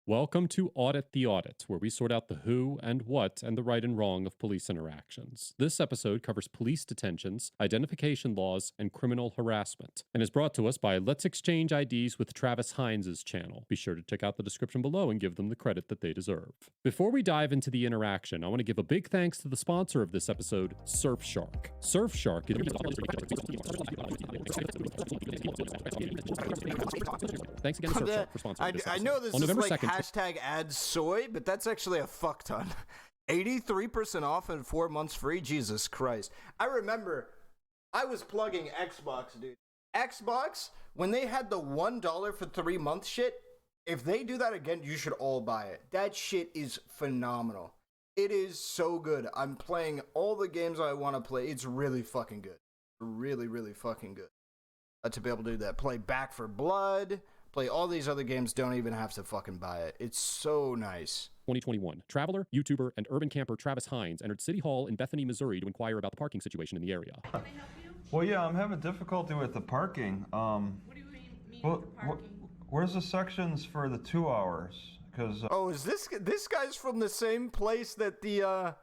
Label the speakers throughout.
Speaker 1: Welcome to Audit the Audit, where we sort out the who and what and the right and wrong of police interactions. This episode covers police detentions, identification laws, and criminal harassment, and is brought to us by Let's Exchange IDs with Travis Hines' channel. Be sure to check out the description below and give them the credit that they deserve. Before we dive into the interaction, I want to give a big thanks to the sponsor of this episode, Surfshark. Surfshark is... Thanks again to Surfshark for sponsoring this episode.
Speaker 2: I know this is like hashtag ads soy, but that's actually a fuck ton. 83% off and 4 months free? Jesus Christ. I remember I was plugging Xbox, dude. Xbox, when they had the $1 for 3 months shit, if they do that again, you should all buy it. That shit is phenomenal. It is so good. I'm playing all the games I want to play. It's really fucking good. Really, really fucking good. To be able to do that. Play Back for Blood. Play all these other games, don't even have to fucking buy it. It's so nice.
Speaker 1: 2021. Traveler, YouTuber, and urban camper Travis Hines entered City Hall in Bethany, Missouri to inquire about the parking situation in the area.
Speaker 3: Can I help you?
Speaker 4: Well, yeah, I'm having difficulty with the parking.
Speaker 3: What do you mean with the parking?
Speaker 4: Where's the sections for the 2 hours? Because
Speaker 2: oh, is this guy's from the same place that the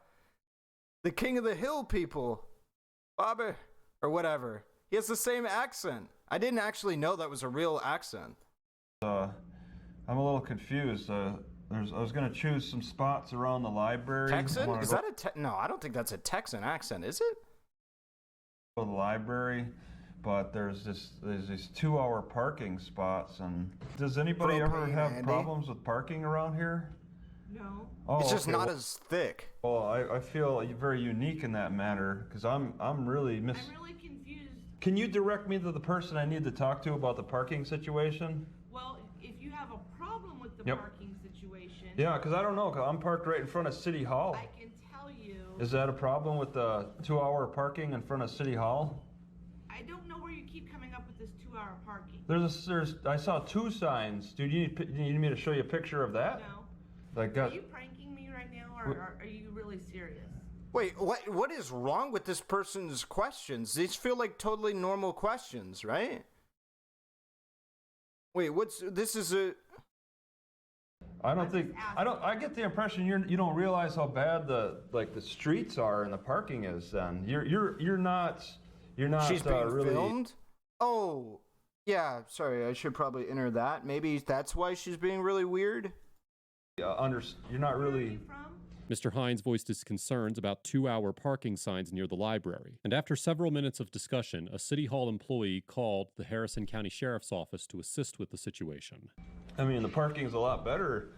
Speaker 2: King of the Hill people, Bobby, or whatever. He has the same accent. I didn't actually know that was a real accent.
Speaker 4: I'm a little confused. I was gonna choose some spots around the library.
Speaker 2: Texan? Is that a no? I don't think that's a Texan accent, is it?
Speaker 4: The library, but there's these 2 hour parking spots. And does anybody ever have problems with parking around here?
Speaker 3: No.
Speaker 2: Oh, it's just not as thick.
Speaker 4: Well, I feel very unique in that manner because I'm really
Speaker 3: confused.
Speaker 4: Can you direct me to the person I need to talk to about the parking situation?
Speaker 3: Well, if you have a problem with the parking situation...
Speaker 4: Yeah, because I don't know, because I'm parked right in front of City Hall.
Speaker 3: I can tell you...
Speaker 4: Is that a problem with the 2 hour parking in front of City Hall?
Speaker 3: I don't know where you keep coming up with this 2 hour parking.
Speaker 4: I saw 2 signs. Dude, you need me to show you a picture of that?
Speaker 3: No. Are you pranking me right now, or are you really serious?
Speaker 2: Wait, what is wrong with this person's questions? These feel like totally normal questions, right? Wait,
Speaker 4: I get the impression you don't realize how bad the streets are and the parking is. Then you're not.
Speaker 2: She's being
Speaker 4: really
Speaker 2: filmed. Oh, yeah. Sorry, I should probably enter that. Maybe that's why she's being really weird.
Speaker 4: You're not really.
Speaker 3: Where are you from?
Speaker 1: Mr. Hines voiced his concerns about 2 hour parking signs near the library, and after several minutes of discussion, a City Hall employee called the Harrison County Sheriff's Office to assist with the situation.
Speaker 4: I mean, the parking's a lot better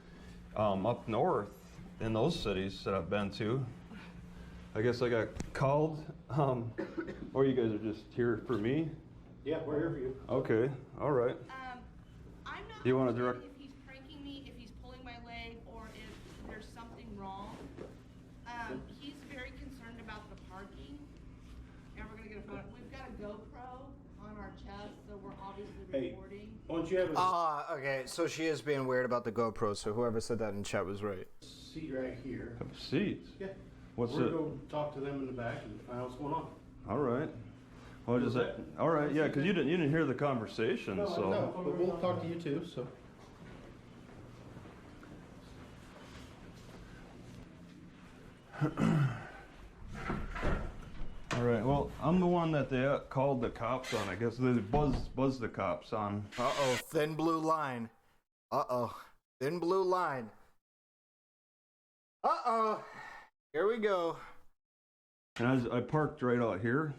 Speaker 4: up north in those cities that I've been to. I guess I got called, or you guys are just here for me?
Speaker 5: Yeah, we're here for you.
Speaker 4: Okay, all right.
Speaker 3: I'm not
Speaker 4: You want to direct?
Speaker 3: if he's pranking me, if he's pulling my leg, or if there's something wrong. He's very concerned about the parking, and we're gonna get a photo. We've got a GoPro on our chest, so we're obviously recording.
Speaker 5: Why don't you have a
Speaker 2: Okay, so she is being weird about the GoPro, so whoever said that in chat was right.
Speaker 5: seat right here?
Speaker 4: Have a seat.
Speaker 5: Yeah.
Speaker 4: We're
Speaker 5: gonna go talk to them in the back and find out what's going on.
Speaker 4: All right. Well, all right, yeah, because you didn't hear the conversation,
Speaker 5: No,
Speaker 4: so.
Speaker 5: no, but we'll talk to you too, so.
Speaker 4: All right, well, I'm the one that they called the cops on. I guess they buzzed the cops on.
Speaker 2: Uh-oh, thin blue line. Uh-oh, thin blue line. Uh-oh, here we go.
Speaker 4: And I parked right out here,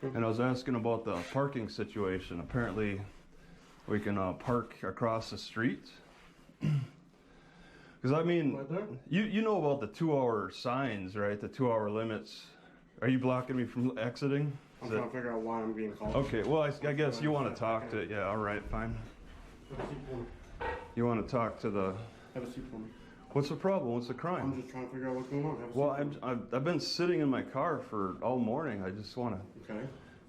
Speaker 4: and I was asking about the parking situation. Apparently, we can park across the street. Because, I mean, you know about the 2 hour signs, right? The 2 hour limits. Are you blocking me from exiting?
Speaker 5: I'm trying to figure out why I'm being called.
Speaker 4: Okay, well, I guess you want to talk to, yeah, all right, fine.
Speaker 5: Have a seat for me.
Speaker 4: You want to talk to the,
Speaker 5: Have a seat for me.
Speaker 4: what's the problem? What's the crime?
Speaker 5: I'm just trying to figure out what's going on. Have a seat
Speaker 4: Well,
Speaker 5: for me.
Speaker 4: I've been sitting in my car for all morning. I just want to,
Speaker 5: Okay.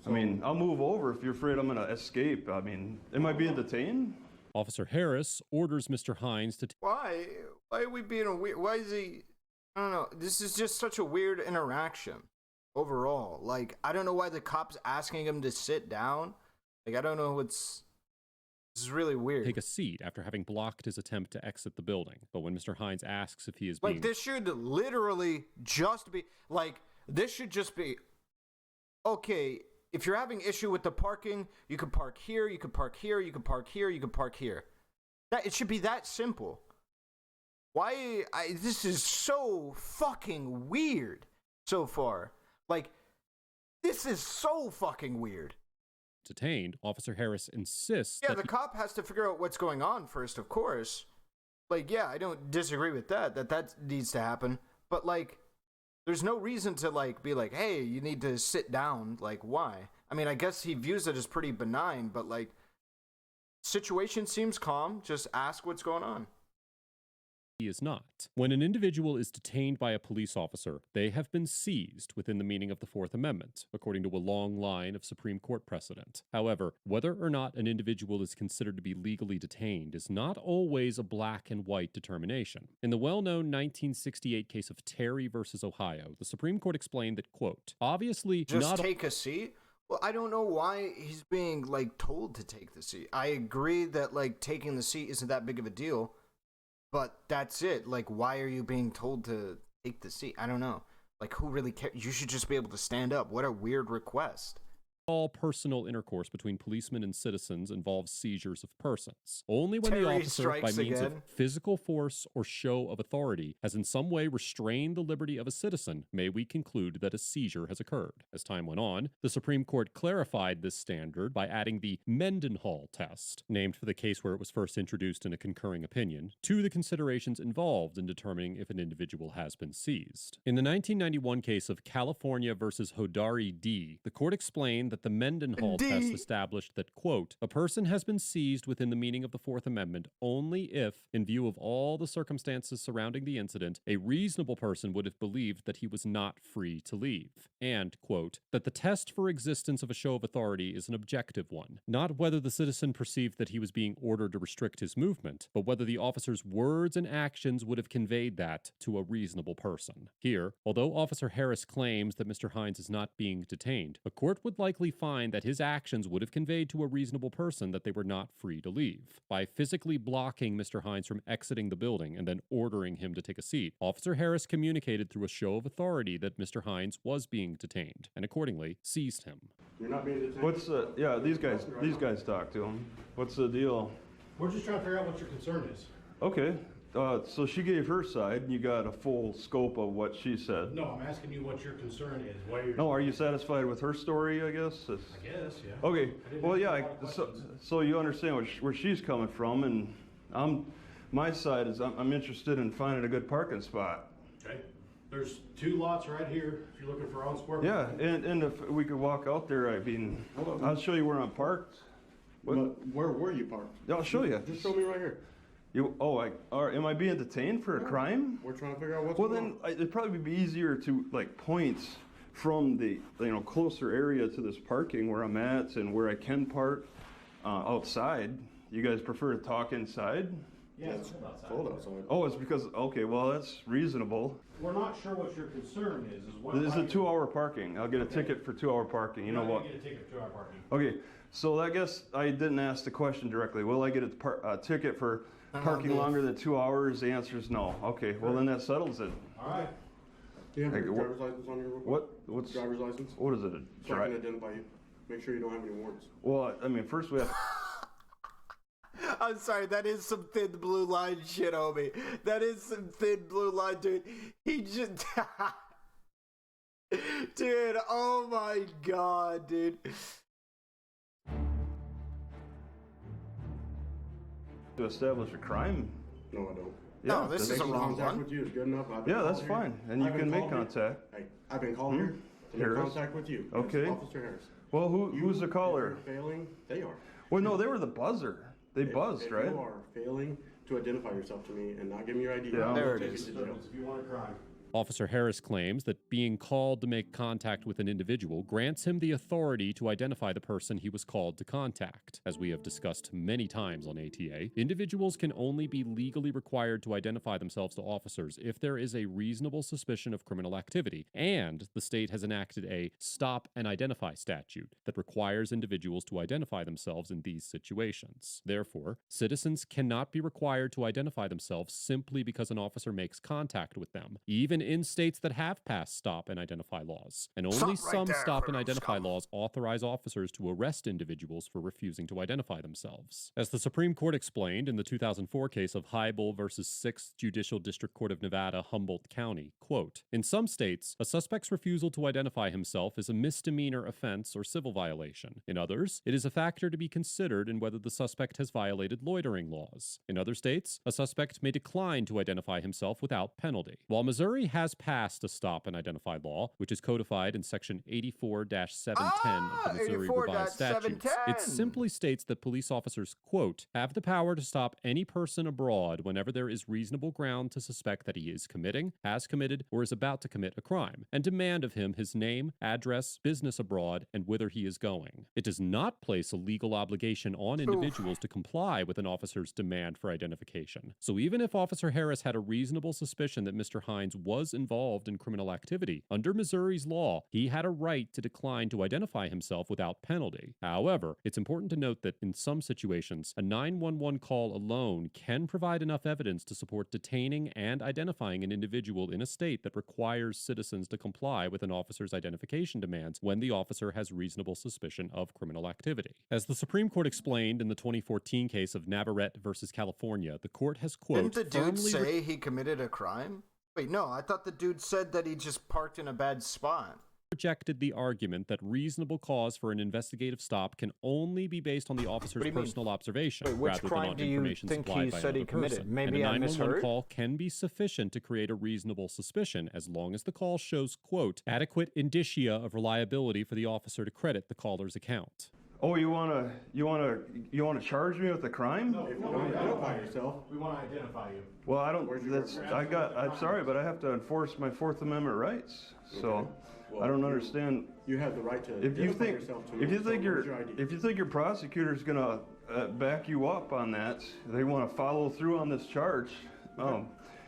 Speaker 4: I mean, I'll move over if you're afraid I'm going to escape. I mean, am I being detained?
Speaker 1: Officer Harris orders Mr. Hines to
Speaker 2: Why Why are we being a weird? Why is he? I don't know. This is just such a weird interaction overall. Like, I don't know why the cop's asking him to sit down. Like, I don't know what's. This is really weird.
Speaker 1: Take a seat after having blocked his attempt to exit the building. But when Mr. Hines asks if he is
Speaker 2: Like, this should literally just be like, this should just be, okay, if you're having issue with the parking, you can park here, you can park here, you can park here, you can park here. That it should be that simple. Why? This is so fucking weird so far. Like, this is so fucking weird.
Speaker 1: detained, Officer Harris insists
Speaker 2: Yeah,
Speaker 1: that
Speaker 2: the cop has to figure out what's going on first, of course. Like, yeah, I don't disagree with that needs to happen. But, like, there's no reason to, like, be like, hey, you need to sit down. Like, why? I mean, I guess he views it as pretty benign, but, like, situation seems calm. Just ask what's going on.
Speaker 1: he is not. When an individual is detained by a police officer, they have been seized within the meaning of the Fourth Amendment, according to a long line of Supreme Court precedent. However, whether or not an individual is considered to be legally detained is not always a black and white determination. In the well-known 1968 case of Terry versus Ohio, the Supreme Court explained that, quote, obviously
Speaker 2: Just
Speaker 1: not
Speaker 2: take a seat? Well, I don't know why he's being, like, told to take the seat. I agree that, like, taking the seat isn't that big of a deal. But that's it. Like, why are you being told to take the seat? I don't know. Like, who really cares? You should just be able to stand up. What a weird request.
Speaker 1: all personal intercourse between policemen and citizens involves seizures of persons. Only when the
Speaker 2: Terry
Speaker 1: officer, by
Speaker 2: strikes
Speaker 1: means
Speaker 2: again.
Speaker 1: of physical force or show of authority, has in some way restrained the liberty of a citizen, may we conclude that a seizure has occurred. As time went on, the Supreme Court clarified this standard by adding the Mendenhall test, named for the case where it was first introduced in a concurring opinion, to the considerations involved in determining if an individual has been seized. In the 1991 case of California versus Hodari D., the court explained that the Mendenhall
Speaker 2: D.
Speaker 1: test established that, quote, a person has been seized within the meaning of the Fourth Amendment only if, in view of all the circumstances surrounding the incident, a reasonable person would have believed that he was not free to leave, and, quote, that the test for existence of a show of authority is an objective one, not whether the citizen perceived that he was being ordered to restrict his movement, but whether the officer's words and actions would have conveyed that to a reasonable person. Here, although Officer Harris claims that Mr. Hines is not being detained, a court would likely find that his actions would have conveyed to a reasonable person that they were not free to leave. By physically blocking Mr. Hines from exiting the building and then ordering him to take a seat, Officer Harris communicated through a show of authority that Mr. Hines was being detained, and accordingly seized him.
Speaker 5: You're not being detained.
Speaker 4: What's yeah, these guys talk to him. What's the deal?
Speaker 5: We're just trying to figure out what your concern is.
Speaker 4: Okay, so she gave her side, and you got a full scope of what she said.
Speaker 5: No, I'm asking you what your concern is. Why you're.
Speaker 4: No, are you satisfied with her story, I guess?
Speaker 5: I guess, yeah.
Speaker 4: Okay,
Speaker 5: I didn't
Speaker 4: well,
Speaker 5: ask
Speaker 4: yeah,
Speaker 5: you a lot of questions.
Speaker 4: so you understand where she's coming from, and my side is I'm interested in finding a good parking spot.
Speaker 5: Okay. There's 2 lots right here if you're looking for on-square.
Speaker 4: Yeah, and if we could walk out there, I mean,
Speaker 5: Hold on.
Speaker 4: I'll show you where I'm parked. What?
Speaker 5: But where were you parked?
Speaker 4: Yeah, I'll show you.
Speaker 5: Just show me right here.
Speaker 4: Am I being detained for a crime?
Speaker 5: We're trying to figure out what's
Speaker 4: Well,
Speaker 5: going
Speaker 4: then it'd probably be easier to like point from the closer area to this parking where I'm at and where I can park outside. You guys prefer to talk inside?
Speaker 5: Yeah, it's cold outside.
Speaker 4: Oh, it's because okay, well that's reasonable.
Speaker 5: We're not sure what your concern is. What
Speaker 4: This is a 2-hour parking. I'll get a ticket for 2-hour parking. You know what?
Speaker 5: Get a ticket for 2-hour parking.
Speaker 4: Okay, so I guess I didn't ask the question directly. Will I get a ticket for parking longer than 2 hours? The answer is no. Okay, well then that settles it.
Speaker 5: All right. Do you have
Speaker 4: Hey,
Speaker 5: your
Speaker 4: what-
Speaker 5: driver's license on your
Speaker 4: What's
Speaker 5: driver's license?
Speaker 4: what is it?
Speaker 5: So I can identify you. Make sure you don't have any warrants.
Speaker 4: Well, I mean, first we have.
Speaker 2: I'm sorry, that is some thin blue line shit, homie. That is some thin blue line, dude. He just. Dude, oh my god, dude.
Speaker 4: To establish a crime.
Speaker 5: No, I don't.
Speaker 2: No, this is
Speaker 4: that's-
Speaker 2: a wrong
Speaker 5: Contact
Speaker 2: one.
Speaker 5: with you is good enough. I've been
Speaker 4: Yeah, that's
Speaker 5: called here.
Speaker 4: fine, and you
Speaker 5: I've been
Speaker 4: can make
Speaker 5: called here.
Speaker 4: contact.
Speaker 5: Hey, I've been called here to make
Speaker 4: Harris?
Speaker 5: contact with you. Yes,
Speaker 4: Okay.
Speaker 5: Officer Harris.
Speaker 4: Well, who's the
Speaker 5: If
Speaker 4: caller?
Speaker 5: you're failing, they are.
Speaker 4: Well, no, they were the buzzer. They buzzed,
Speaker 5: if
Speaker 4: right?
Speaker 5: you are failing to identify yourself to me and not give me your ID,
Speaker 4: Yeah.
Speaker 5: I'll
Speaker 2: There it
Speaker 5: take
Speaker 2: is.
Speaker 5: you to jail.
Speaker 6: If you want a crime.
Speaker 1: Officer Harris claims that being called to make contact with an individual grants him the authority to identify the person he was called to contact. As we have discussed many times on ATA, individuals can only be legally required to identify themselves to officers if there is a reasonable suspicion of criminal activity, and the state has enacted a stop and identify statute that requires individuals to identify themselves in these situations. Therefore, citizens cannot be required to identify themselves simply because an officer makes contact with them, even in states that have passed stop and identify laws. And only some stop and identify laws authorize officers to arrest individuals for refusing to identify themselves. As the Supreme Court explained in the 2004 case of Heibel versus 6th Judicial District Court of Nevada, Humboldt County, quote, "In some states, a suspect's refusal to identify himself is a misdemeanor offense or civil violation. In others, it is a factor to be considered in whether the suspect has violated loitering laws. In other states, a suspect may decline to identify himself without penalty." While Missouri has passed a stop and identify law, which is codified in Section 84-710 of the Missouri Revised Statutes, it simply states that police officers, quote, "have the power to stop any person abroad whenever there is reasonable ground to suspect that he is committing, has committed, or is about to commit a crime, and demand of him his name, address, business abroad, and whither he is going." It does not place a legal obligation on individuals to comply with an officer's demand for identification. So even if Officer Harris had a reasonable suspicion that Mr. Hines was involved in criminal activity, under Missouri's law, he had a right to decline to identify himself without penalty. However, it's important to note that in some situations, a 911 call alone can provide enough evidence to support detaining and identifying an individual in a state that requires citizens to comply with an officer's identification demands when the officer has reasonable suspicion of criminal activity. As the Supreme Court explained in the 2014 case of Navarrete versus California, the court has, quote,
Speaker 2: Didn't the dude say he committed a crime? Wait, no, I thought the dude said that he just parked in a bad spot.
Speaker 1: Rejected the argument that reasonable cause for an investigative stop can only be based on the officer's personal observation rather than on information supplied by another person.
Speaker 2: Maybe
Speaker 1: and a
Speaker 2: I
Speaker 1: 911
Speaker 2: misheard?
Speaker 1: call can be sufficient to create a reasonable suspicion as long as the call shows, quote, "adequate indicia of reliability for the officer to credit the caller's account."
Speaker 4: Oh, you wanna charge me with a crime?
Speaker 5: No, if you want to identify yourself, we want to identify you.
Speaker 4: Well, I'm sorry, but I have to enforce my Fourth Amendment rights. So,
Speaker 5: Well,
Speaker 4: I don't understand.
Speaker 5: You have the right to
Speaker 4: If you
Speaker 5: identify
Speaker 4: think,
Speaker 5: yourself to me.
Speaker 4: if you
Speaker 5: So
Speaker 4: think
Speaker 5: where's your ID?
Speaker 4: if you think your prosecutor's gonna back you up on that, they want to follow through on this charge.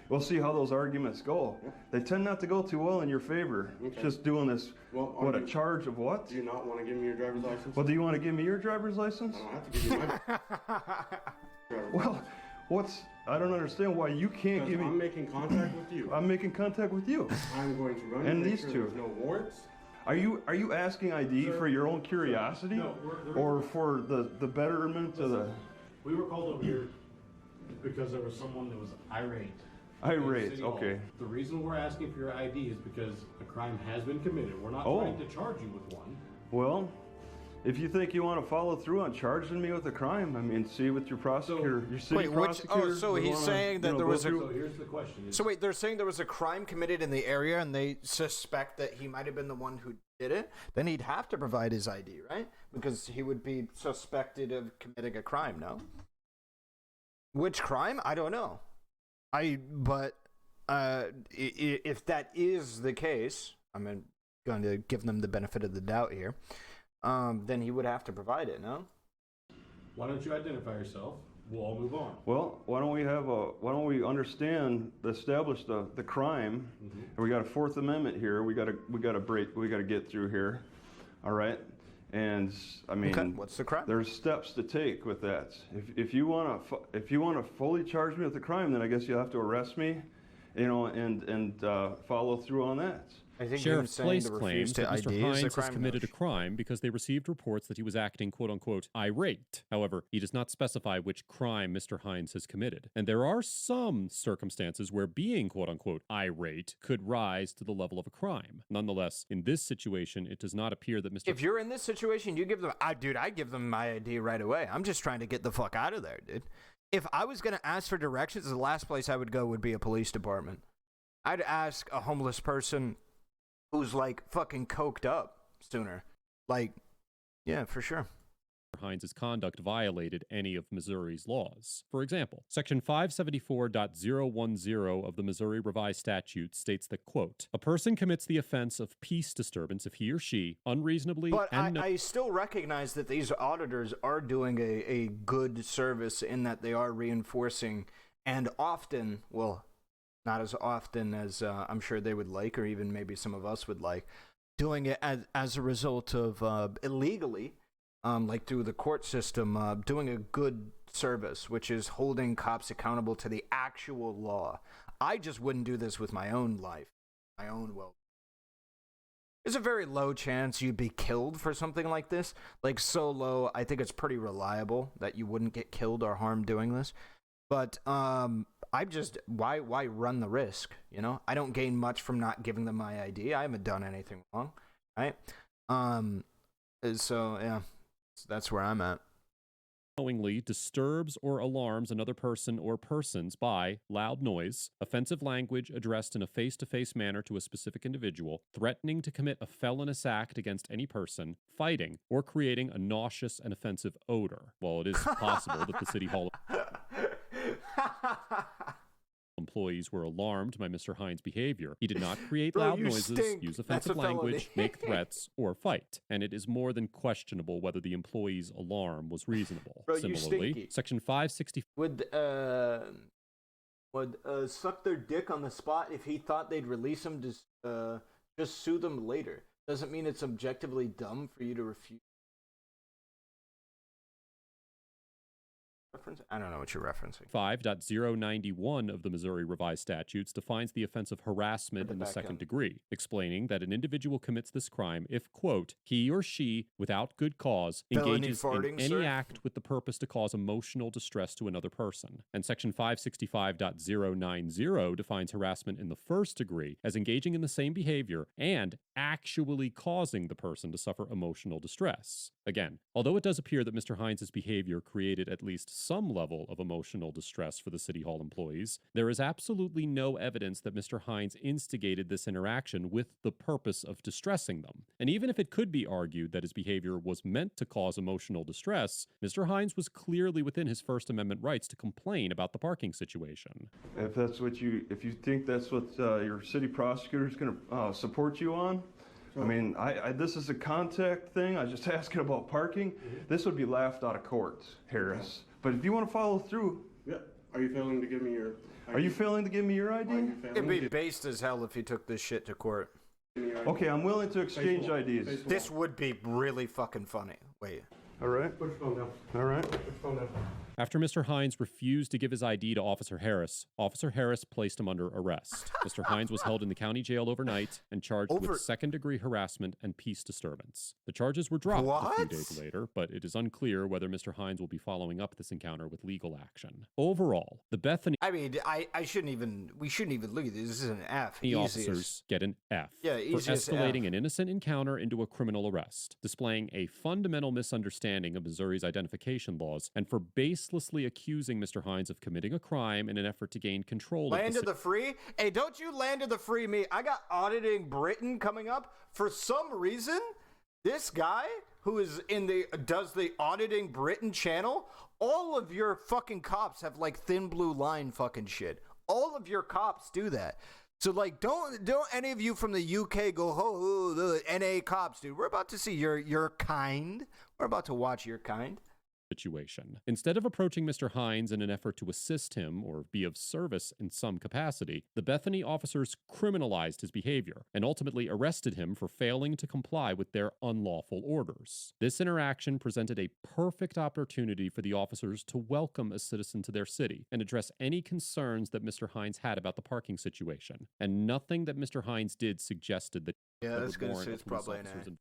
Speaker 4: We'll see how those arguments go. They tend not to go too well in your favor.
Speaker 5: Okay.
Speaker 4: Just doing this.
Speaker 5: Well,
Speaker 4: A charge of what?
Speaker 5: Do you not want to give me your driver's license?
Speaker 4: Well, do you want to give me your driver's license?
Speaker 5: I don't have to give you my
Speaker 4: Well, I don't understand why you can't give me.
Speaker 5: I'm making contact with you.
Speaker 4: I'm making contact with you.
Speaker 5: I'm going to run
Speaker 4: And
Speaker 5: you, make
Speaker 4: these
Speaker 5: sure
Speaker 4: two.
Speaker 5: There's no warrants.
Speaker 4: Are you asking ID for your own curiosity,
Speaker 5: No,
Speaker 4: or for the betterment of the
Speaker 5: We were called over here because there was someone that was irate.
Speaker 4: irate?
Speaker 5: in City Hall.
Speaker 4: Okay.
Speaker 5: The reason we're asking for your ID is because a crime has been committed. We're not
Speaker 4: Oh.
Speaker 5: trying to charge you with one.
Speaker 4: Well, if you think you want to follow through on charging me with a crime, I mean, see with your prosecutor, your city prosecutor.
Speaker 2: so
Speaker 4: would
Speaker 2: he's
Speaker 4: wanna,
Speaker 2: saying that
Speaker 4: you know,
Speaker 2: there
Speaker 4: go
Speaker 2: was a-
Speaker 4: through-
Speaker 5: So here's the question.
Speaker 2: So wait, they're saying there was a crime committed in the area and they suspect that he might have been the one who did it? Then he'd have to provide his ID, right? Because he would be suspected of committing a crime, no? Which crime? I don't know. If that is the case, I'm going to give them the benefit of the doubt here, then he would have to provide it, no?
Speaker 5: Why don't you identify yourself? We'll all move on.
Speaker 4: Well, why don't we establish the crime?
Speaker 5: Mm-hmm.
Speaker 4: And we got a Fourth Amendment here. We got to get through here. All right. And I mean,
Speaker 2: Okay, what's the crime?
Speaker 4: There's steps to take with that. If you want to fully charge me with the crime, then I guess you'll have to arrest me, and follow through on that.
Speaker 2: I think
Speaker 1: Sheriff Place
Speaker 2: to
Speaker 1: claims
Speaker 2: to
Speaker 1: that Mr.
Speaker 2: ID is
Speaker 1: Hines
Speaker 2: a
Speaker 1: has
Speaker 2: crime.
Speaker 1: committed a crime because they received reports that he was acting quote-unquote irate. However, he does not specify which crime Mr. Hines has committed. And there are some circumstances where being quote-unquote irate could rise to the level of a crime. Nonetheless, in this situation, it does not appear that Mr.
Speaker 2: If you're in this situation, you give them, I give them my ID right away. I'm just trying to get the fuck out of there, dude. If I was going to ask for directions, the last place I would go would be a police department. I'd ask a homeless person who's like fucking coked up sooner. Like, yeah, for sure.
Speaker 1: Hines' conduct violated any of Missouri's laws. For example, Section 574.010 of the Missouri Revised Statute states that, quote, a person commits the offense of peace disturbance if he or she unreasonably
Speaker 2: But I still recognize that these auditors are doing a good service in that they are reinforcing, and often, well, not as often as I'm sure they would like, or even maybe some of us would like, doing it as a result of illegally, like through the court system, doing a good service, which is holding cops accountable to the actual law. I just wouldn't do this with my own life, my own well. There's a very low chance you'd be killed for something like this. Like, so low, I think it's pretty reliable that you wouldn't get killed or harmed doing this. But I just, why run the risk, you know? I don't gain much from not giving them my ID. I haven't done anything wrong, right? So, yeah, that's where I'm at.
Speaker 1: Knowingly disturbs or alarms another person or persons by loud noise, offensive language addressed in a face-to-face manner to a specific individual, threatening to commit a felonious act against any person, fighting, or creating a nauseous and offensive odor. While it is possible that the City Hall employees were alarmed by Mr. Hines' behavior, he did not create loud noises, use offensive language, make threats, or fight. And it is more than questionable whether the employee's alarm was reasonable. Similarly, Section 560
Speaker 2: would suck their dick on the spot if he thought they'd release him to just sue them later. Doesn't mean it's objectively dumb for you to refuse. I don't know what you're referencing.
Speaker 1: 5.091 of the Missouri Revised Statutes defines the offense of harassment in the second degree, explaining that an individual commits this crime if, quote, he or she, without good cause, engages in any act with the purpose to cause emotional distress to another person. And Section 565.090 defines harassment in the first degree as engaging in the same behavior and actually causing the person to suffer emotional distress. Again, although it does appear that Mr. Hines' behavior created at least some level of emotional distress for the City Hall employees, there is absolutely no evidence that Mr. Hines instigated this interaction with the purpose of distressing them. And even if it could be argued that his behavior was meant to cause emotional distress, Mr. Hines was clearly within his First Amendment rights to complain about the parking situation.
Speaker 4: If you think that's what your city prosecutor is going to support you on, I mean, this is a contact thing. I was just asking about parking. This would be laughed out of court, Harris. But if you want to follow through.
Speaker 5: Yeah. Are you failing to give me your ID?
Speaker 4: Are you failing to give me your ID?
Speaker 2: It'd be based as hell if you took this shit to court.
Speaker 4: Okay, I'm willing to exchange IDs.
Speaker 2: This would be really fucking funny. Wait.
Speaker 4: All right.
Speaker 5: Put your phone down.
Speaker 4: All right.
Speaker 5: Put your phone down.
Speaker 1: After Mr. Hines refused to give his ID to Officer Harris placed him under arrest. Mr. Hines was held in the county jail overnight and charged with second-degree harassment and peace disturbance. The charges were dropped a few days later, but it is unclear whether Mr. Hines will be following up this encounter with legal action. Overall, the Bethany...
Speaker 2: I mean, we shouldn't even look at this. This is an F.
Speaker 1: The officers get an F for escalating an innocent encounter into a criminal arrest, displaying a fundamental misunderstanding of Missouri's identification laws, and for baselessly accusing Mr. Hines of committing a crime in an effort to gain control
Speaker 2: of the free? Hey, don't you land of the free me. I got Auditing Britain coming up. For some reason, this guy who is does the Auditing Britain channel, all of your fucking cops have like thin blue line fucking shit. All of your cops do that. So, like, don't any of you from the UK go, oh, the NA cops, dude. We're about to see your kind. We're about to watch your kind.
Speaker 1: Situation. Instead of approaching Mr. Hines in an effort to assist him or be of service in some capacity, the Bethany officers criminalized his behavior and ultimately arrested him for failing to comply with their unlawful orders. This interaction presented a perfect opportunity for the officers to welcome a citizen to their city and address any concerns that Mr. Hines had about the parking situation. And nothing that Mr. Hines did suggested that
Speaker 2: that's going to say it's probably an A.